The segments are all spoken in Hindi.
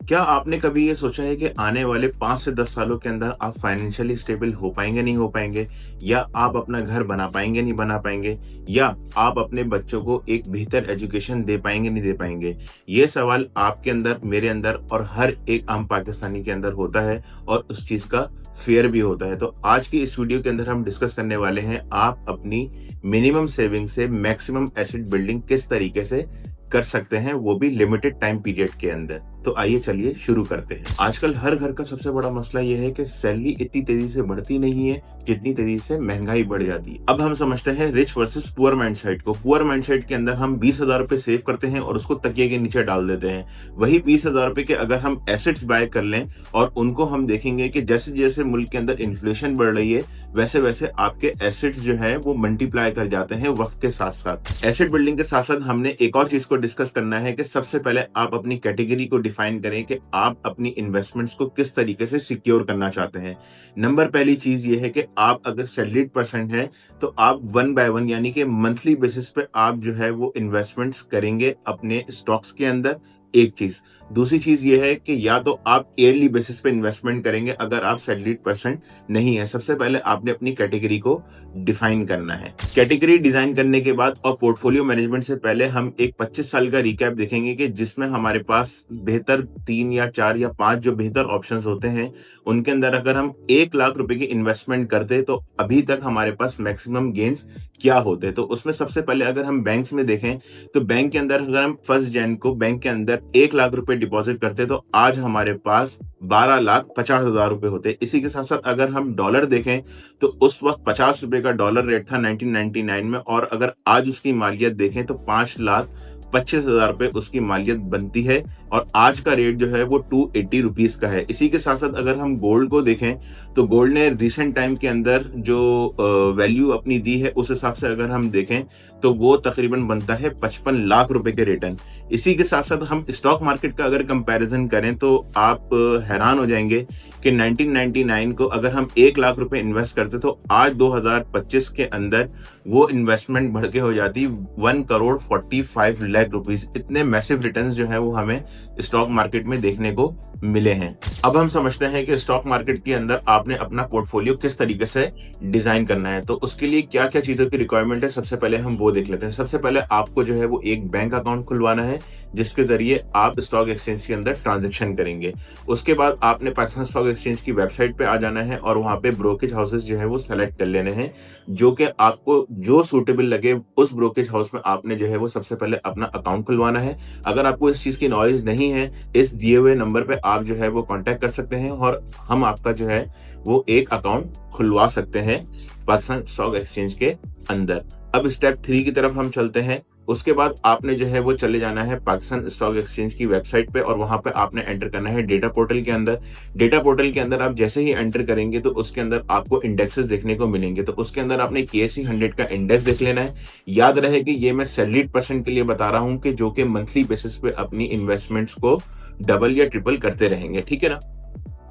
क्या आपने कभी ये सोचा है कि आने वाले 5 से 10 सालों के अंदर आप फाइनेंशियली स्टेबल हो पाएँगे, नहीं हो पाएँगे? या आप अपना घर बना पाएँगे, नहीं बना पाएँगे? या आप अपने बच्चों को एक बेहतर एजुकेशन दे पाएँगे, नहीं दे पाएँगे? ये सवाल आपके अंदर, मेरे अंदर और हर एक आम पाकिस्तानी के अंदर होता है और उस चीज़ का फ़ियर भी होता है। तो आज की इस वीडियो के अंदर हम डिस्कस करने वाले हैं, आप अपनी मिनिमम सेविंग से मैक्सिमम एसेट बिल्डिंग किस तरीके से कर सकते हैं, वो भी लिमिटेड टाइम पीरियड के अंदर। तो आइए चलिए शुरू करते हैं। आजकल हर घर का सबसे बड़ा मसला ये है कि सैलरी इतनी तेजी से बढ़ती नहीं है जितनी तेजी से महंगाई बढ़ जाती है। अब हम समझते हैं रिच वर्सेस पुअर माइंडसेट को। पुअर माइंडसेट के अंदर हम 20,000 रुपए सेव करते हैं और उसको तकिए के नीचे डाल देते हैं। वही 20,000 रुपए के अगर हम एसेट्स बाय कर लें और उनको हम देखेंगे कि जैसे जैसे मुल्क के अंदर इन्फ्लेशन बढ़ रही है वैसे वैसे आपके एसेट्स जो है वो मल्टीप्लाई कर जाते हैं वक्त के साथ साथ। एसेट बिल्डिंग के साथ साथ हमने एक और चीज को डिस्कस करना है कि सबसे पहले आप अपनी कैटेगरी को डिफाइन करें कि आप अपनी इन्वेस्टमेंट्स को किस तरीके से सिक्योर करना चाहते हैं। नंबर पहली चीज ये है कि आप अगर सैलरीड पर्सन है तो आप 1 बाय 1 यानी कि मंथली बेसिस पे आप जो है वो इन्वेस्टमेंट्स करेंगे अपने स्टॉक्स के अंदर। एक चीज, दूसरी चीज ये है कि या तो आप ईयरली बेसिस पे इन्वेस्टमेंट करेंगे अगर आप सैलरीड पर्सन नहीं है। सबसे पहले आपने अपनी कैटेगरी को डिफाइन करना है। कैटेगरी डिजाइन करने के बाद और पोर्टफोलियो मैनेजमेंट से पहले हम एक 25 साल का रिकैप देखेंगे कि जिसमें हमारे पास बेहतर 3 या 4 या 5 जो बेहतर ऑप्शंस होते हैं उनके अंदर अगर हम 1 लाख रुपए की इन्वेस्टमेंट करते तो अभी तक हमारे पास मैक्सिमम गेन्स क्या होते। तो उसमें सबसे पहले अगर हम बैंक्स में देखें तो बैंक के अंदर अगर हम 1 जनवरी को बैंक के अंदर 1 लाख रुपए डिपॉजिट करते तो आज हमारे पास 12,50,000 रुपए होते। इसी के साथ साथ अगर हम डॉलर देखें तो उस वक्त 50 रुपए का डॉलर रेट था 1999 में, और अगर आज उसकी मालियत देखें तो 5,25,000 रुपए उसकी मालियत बनती है और आज का रेट जो है वो 280 रुपीज का है। इसी के साथ साथ अगर हम गोल्ड को देखें तो गोल्ड ने रिसेंट टाइम के अंदर जो वैल्यू अपनी दी है उस हिसाब से अगर हम देखें तो वो तकरीबन बनता है 55 लाख रुपए के रिटर्न। इसी के साथ साथ हम स्टॉक मार्केट का अगर कंपैरिजन करें तो आप हैरान हो जाएंगे कि 1999 को अगर हम 1 लाख रुपए इन्वेस्ट करते तो आज 2025 के अंदर वो इन्वेस्टमेंट बढ़ के हो जाती 1,45,00,000 रुपीज। इतने मैसिव रिटर्न्स जो है वो हमें स्टॉक मार्केट में देखने को मिले हैं। अब हम समझते हैं कि स्टॉक मार्केट के अंदर आपने अपना पोर्टफोलियो किस तरीके से डिजाइन करना है। तो उसके लिए क्या क्या चीजों की रिक्वायरमेंट है सबसे पहले हम वो देख लेते हैं। सबसे पहले आपको जो है वो एक बैंक अकाउंट खुलवाना है जिसके जरिए आप स्टॉक एक्सचेंज के अंदर ट्रांजेक्शन करेंगे। उसके बाद आपने पाकिस्तान स्टॉक एक्सचेंज की वेबसाइट पे आ जाना है और वहां पे ब्रोकेज हाउसेस जो है वो सेलेक्ट कर लेने हैं जो कि आपको जो सूटेबल लगे उस ब्रोकेज हाउस में आपने जो है वो सबसे पहले अपना अकाउंट खुलवाना है। अगर आपको इस चीज की नॉलेज नहीं है, इस दिए हुए नंबर पे आप जो है वो कांटेक्ट कर सकते हैं और हम आपका जो है वो एक अकाउंट खुलवा सकते हैं पाकिस्तान स्टॉक एक्सचेंज के अंदर। अब स्टेप 3 की तरफ हम चलते हैं। उसके बाद आपने जो है वो चले जाना है पाकिस्तान स्टॉक एक्सचेंज की वेबसाइट पे और वहां पे आपने एंटर करना है डेटा पोर्टल के अंदर। डेटा पोर्टल के अंदर आप जैसे ही एंटर करेंगे तो उसके अंदर आपको इंडेक्सेस देखने को मिलेंगे। तो उसके अंदर आपने KSE 100 का इंडेक्स देख लेना है। याद रहे कि ये मैं सैलरीड पर्सन के लिए बता रहा हूं कि जो कि मंथली बेसिस पे अपनी इन्वेस्टमेंट्स को डबल या ट्रिपल करते रहेंगे, ठीक है ना।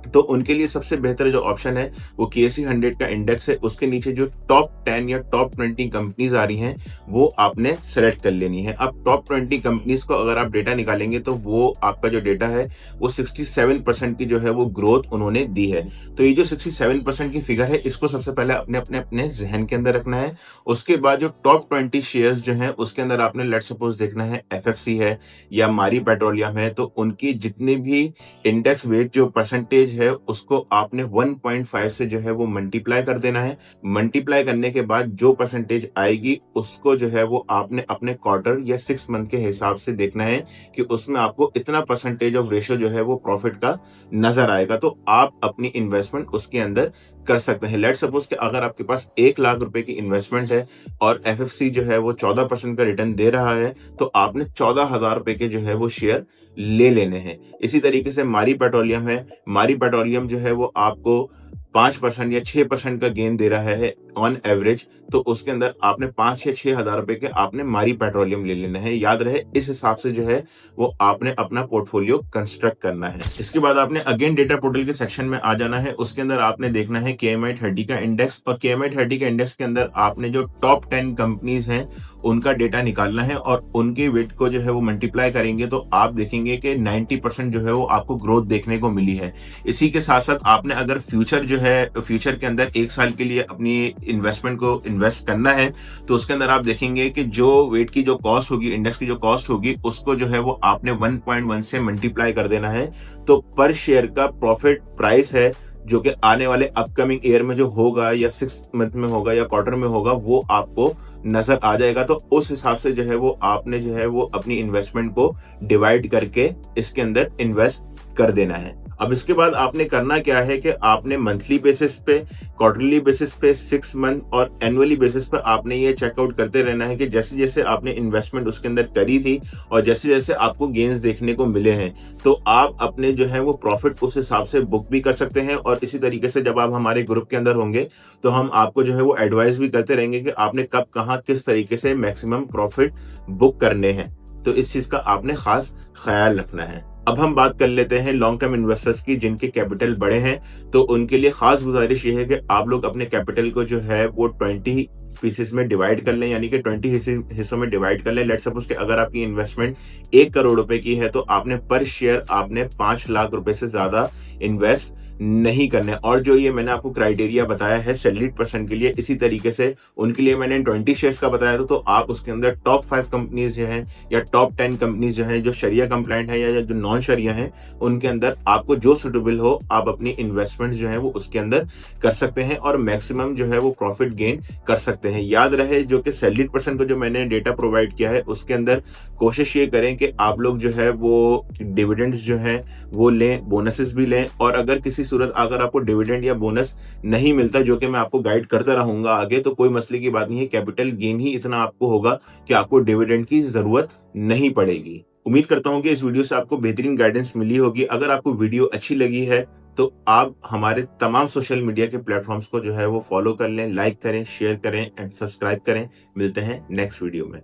तो उनके लिए सबसे बेहतर जो ऑप्शन है वो KSE 100 का इंडेक्स है। उसके नीचे जो टॉप 10 या टॉप 20 कंपनीज आ रही हैं वो आपने सेलेक्ट कर लेनी है। अब टॉप 20 कंपनीज को अगर आप डेटा निकालेंगे तो वो आपका जो डेटा है वो 67% की जो है वो ग्रोथ उन्होंने दी है। तो ये जो 67% की फिगर है इसको सबसे पहले अपने अपने अपने जहन के अंदर रखना है। उसके बाद जो टॉप 20 शेयर्स जो है उसके अंदर आपने लेट सपोज देखना है FFC है या मारी पेट्रोलियम है, तो उनकी जितने भी इंडेक्स वेट जो परसेंटेज है उसको आपने 1.5 से जो है वो मल्टीप्लाई कर देना है। मल्टीप्लाई करने के बाद जो परसेंटेज आएगी उसको जो है वो आपने अपने क्वार्टर या 6 मंथ के हिसाब से देखना है कि उसमें आपको इतना परसेंटेज ऑफ रेशियो जो है वो प्रॉफिट का नजर आएगा। तो आप अपनी इन्वेस्टमेंट उसके अंदर कर सकते हैं। लेट सपोज कि अगर आपके पास 1 लाख रुपए की इन्वेस्टमेंट है और FFC जो है वो 14% का रिटर्न दे रहा है तो आपने 14,000 रुपए के जो है वो शेयर ले लेने हैं। इसी तरीके से मारी पेट्रोलियम है। मारी पेट्रोलियम जो है वो आपको 5% या 6% का गेन दे रहा है ऑन एवरेज। तो उसके अंदर आपने 5 या 6 हज़ार रुपए के आपने मारी पेट्रोलियम ले लेना है। याद रहे इस हिसाब से जो है वो आपने अपना पोर्टफोलियो कंस्ट्रक्ट करना है। इसके बाद आपने अगेन डेटा पोर्टल के सेक्शन में आ जाना है। उसके अंदर आपने देखना है KMI 30 का इंडेक्स, और KMI 30 का इंडेक्स के अंदर आपने जो टॉप 10 कंपनीज हैं उनका डेटा निकालना है और उनके वेट को जो है वो मल्टीप्लाई करेंगे तो आप देखेंगे कि 90% जो है वो आपको ग्रोथ देखने को मिली है। इसी के साथ-साथ आपने अगर फ्यूचर के अंदर 1 साल के लिए अपनी इन्वेस्टमेंट को इन्वेस्ट करना है, तो उसके अंदर आप देखेंगे कि जो वेट की जो कॉस्ट होगी, इंडेक्स की जो कॉस्ट होगी, उसको जो है वो आपने 1.1 से मल्टीप्लाई कर देना है। तो पर शेयर का प्रॉफिट प्राइस है जो कि आने वाले अपकमिंग ईयर में जो होगा या 6 मंथ में होगा या क्वार्टर में होगा, वो आपको नजर आ जाएगा। तो उस हिसाब से जो है वो आपने जो है वो अपनी इन्वेस्टमेंट को डिवाइड करके इसके अंदर इन्वेस्ट कर देना है। अब इसके बाद आपने करना क्या है कि आपने मंथली बेसिस पे, क्वार्टरली बेसिस पे, 6 मंथ और एनुअली बेसिस पे आपने ये चेकआउट करते रहना है कि जैसे जैसे आपने इन्वेस्टमेंट उसके अंदर करी थी और जैसे जैसे आपको गेन्स देखने को मिले हैं, तो आप अपने जो है वो प्रॉफिट उस हिसाब से बुक भी कर सकते हैं। और इसी तरीके से जब आप हमारे ग्रुप के अंदर होंगे तो हम आपको जो है वो एडवाइस भी करते रहेंगे कि आपने कब कहाँ किस तरीके से मैक्सिमम प्रॉफिट बुक करने हैं। तो इस चीज का आपने खास ख्याल रखना है। अब हम बात कर लेते हैं लॉन्ग टर्म इन्वेस्टर्स की, जिनके कैपिटल बड़े हैं। तो उनके लिए खास गुजारिश ये है कि आप लोग अपने कैपिटल को जो है वो 20 पीसेस में डिवाइड कर लें, यानी कि 20 हिस्सों में डिवाइड कर लें। लेट्स सपोज कि अगर आपकी इन्वेस्टमेंट 1 करोड़ रुपए की है, तो आपने पर शेयर आपने 5 लाख रुपए से ज्यादा इन्वेस्ट नहीं करने। और जो ये मैंने आपको क्राइटेरिया बताया है सैलरीड पर्सन के लिए, इसी तरीके से उनके लिए मैंने 20 शेयर्स का बताया था। तो आप उसके अंदर टॉप 5 कंपनीज जो हैं या टॉप 10 कंपनीज जो हैं जो शरिया कंप्लाइंट है या जो नॉन शरिया हैं, उनके अंदर आपको जो सुटेबल हो आप अपनी इन्वेस्टमेंट जो है वो उसके अंदर कर सकते हैं और मैक्सिमम जो है वो प्रॉफिट गेन कर सकते हैं। याद रहे, जो कि सैलरीड पर्सन को जो मैंने डेटा प्रोवाइड किया है उसके अंदर कोशिश ये करें कि आप लोग जो है वो डिविडेंड्स जो है वो लें, बोनसेस भी लें। और अगर किसी सूरत अगर आपको डिविडेंड या बोनस नहीं मिलता, जो कि मैं आपको गाइड करता रहूंगा आगे, तो कोई मसले की बात नहीं है। कैपिटल गेन ही इतना आपको होगा कि आपको डिविडेंड की जरूरत नहीं पड़ेगी। उम्मीद करता हूं कि इस वीडियो से आपको बेहतरीन गाइडेंस मिली होगी। अगर आपको वीडियो अच्छी लगी है तो आप हमारे तमाम सोशल मीडिया के प्लेटफॉर्म्स को जो है वो फॉलो कर लें, लाइक करें, शेयर करें एंड सब्सक्राइब करें। मिलते हैं नेक्स्ट वीडियो में।